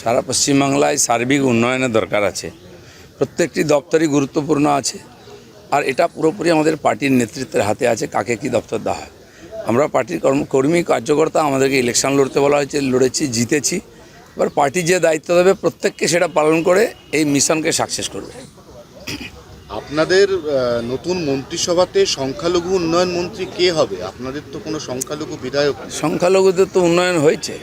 সারা পশ্চিমবাংলায় সার্বিক উন্নয়নের দরকার আছে। প্রত্যেকটি দপ্তরই গুরুত্বপূর্ণ আছে, আর এটা পুরোপুরি আমাদের পার্টির নেতৃত্বের হাতে আছে কাকে কি দপ্তর দেওয়া হয়। আমরা পার্টির কর্মী কার্যকর্তা, আমাদেরকে ইলেকশন লড়তে বলা হয়েছে, লড়েছি, জিতেছি। এবার পার্টি যে দায়িত্ব দেবে প্রত্যেককে সেটা পালন করে এই মিশনকে সাকসেস করবে। আপনাদের নতুন মন্ত্রিসভাতে সংখ্যালঘু উন্নয়ন মন্ত্রী কে হবে? আপনাদের তো কোনো সংখ্যালঘু বিধায়ক নেই। সংখ্যালঘুদের তো উন্নয়ন হয়েছে,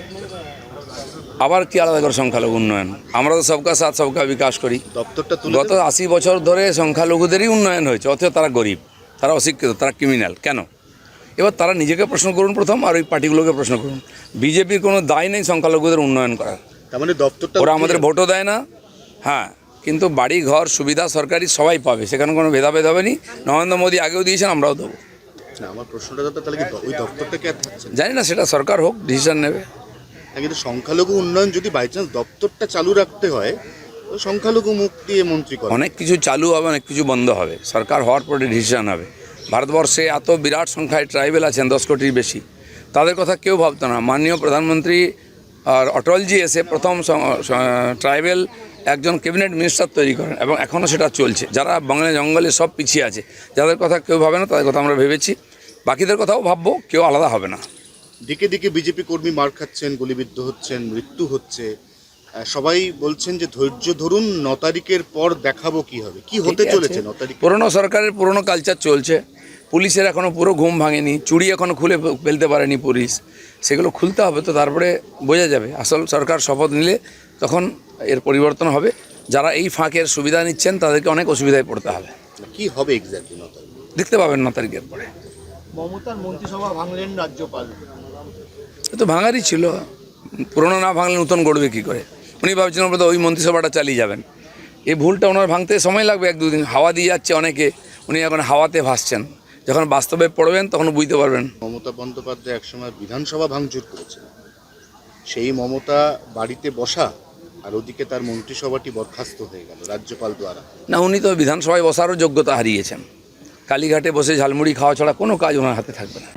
আবার কি আলাদা করে সংখ্যালঘু উন্নয়ন? আমরা তো সবকা সাথ সবকা বিকাশ করি। দপ্তরটা তুলে গত 80 বছর ধরে সংখ্যালঘুদেরই উন্নয়ন হয়েছে, অথচ তারা গরিব, তারা অশিক্ষিত, তারা ক্রিমিনাল কেন? এবার তারা নিজেকে প্রশ্ন করুন প্রথম, আর ওই পার্টিগুলোকে প্রশ্ন করুন। বিজেপির কোনো দায় নেই সংখ্যালঘুদের উন্নয়ন করার। তার মানে দপ্তরটা ওরা আমাদের ভোটও দেয় না, হ্যাঁ, কিন্তু বাড়ি ঘর সুবিধা সরকারি সবাই পাবে, সেখানে কোনো ভেদাভেদ হবে না। নরেন্দ্র মোদী আগেও দিয়েছেন, আমরাও দেবো। না, আমার প্রশ্নটা দাদা, তাহলে কি ওই দপ্তরটাকে আর থাকছে না? জানি না, সেটা সরকার হোক, ডিসিশন নেবে। কিন্তু সংখ্যালঘু উন্নয়ন যদি বাই চান্স দপ্তরটা চালু রাখতে হয়, তো সংখ্যালঘু মুখ দিয়ে মন্ত্রী করে। অনেক কিছু চালু হবে, অনেক কিছু বন্ধ হবে, সরকার হওয়ার পরে ডিসিশন হবে। ভারতবর্ষে এত বিরাট সংখ্যায় ট্রাইবেল আছেন, 10 কোটির বেশি, তাদের কথা কেউ ভাবতো না। মাননীয় প্রধানমন্ত্রী আর অটলজি এসে প্রথম ট্রাইবেল একজন ক্যাবিনেট মিনিস্টার তৈরি করেন, এবং এখনও সেটা চলছে। যারা বাংলা জঙ্গলে সব পিছিয়ে আছে, যাদের কথা কেউ ভাবে না, তাদের কথা আমরা ভেবেছি, বাকিদের কথাও ভাববো, কেউ আলাদা হবে না। দিকে দিকে বিজেপি কর্মী মার খাচ্ছেন, গুলিবিদ্ধ হচ্ছেন, মৃত্যু হচ্ছে। সবাই বলছেন যে ধৈর্য ধরুন, 9 তারিখের পর দেখাবো কি হবে, কি হতে চলেছে 9 তারিখ। পুরনো সরকারের পুরনো কালচার চলছে, পুলিশের এখনও পুরো ঘুম ভাঙেনি, চুড়ি এখনও খুলে ফেলতে পারেনি পুলিশ, সেগুলো খুলতে হবে, তো তারপরে বোঝা যাবে। আসল সরকার শপথ নিলে তখন এর পরিবর্তন হবে। যারা এই ফাঁকের সুবিধা নিচ্ছেন তাদেরকে অনেক অসুবিধায় পড়তে হবে। কি হবে এক্স্যাক্টলি 9 তারিখ? দেখতে পাবেন 9 তারিখের পরে। মমতার মন্ত্রিসভা ভাঙলেন রাজ্যপাল। এ তো ভাঙারই ছিল, পুরনো না ভাঙলে নতুন গড়বে কী করে? উনি ভাবছেন বোধহয় ওই মন্ত্রিসভাটা চালিয়ে যাবেন। এই ভুলটা ওনার ভাঙতে সময় লাগবে, 1-2 দিন। হাওয়া দিয়ে যাচ্ছে অনেকে, উনি এখন হাওয়াতে ভাসছেন। যখন বাস্তবে পড়বেন তখন বুঝতে পারবেন। মমতা বন্দ্যোপাধ্যায় একসময় বিধানসভা ভাঙচুর করেছিলেন, সেই মমতা বাড়িতে বসা, আর ওদিকে তার মন্ত্রিসভাটি বরখাস্ত হয়ে গেল রাজ্যপাল দ্বারা। না, উনি তো বিধানসভায় বসারও যোগ্যতা হারিয়েছেন। কালীঘাটে বসে ঝালমুড়ি খাওয়া ছাড়া কোনো কাজ ওনার হাতে থাকবে না।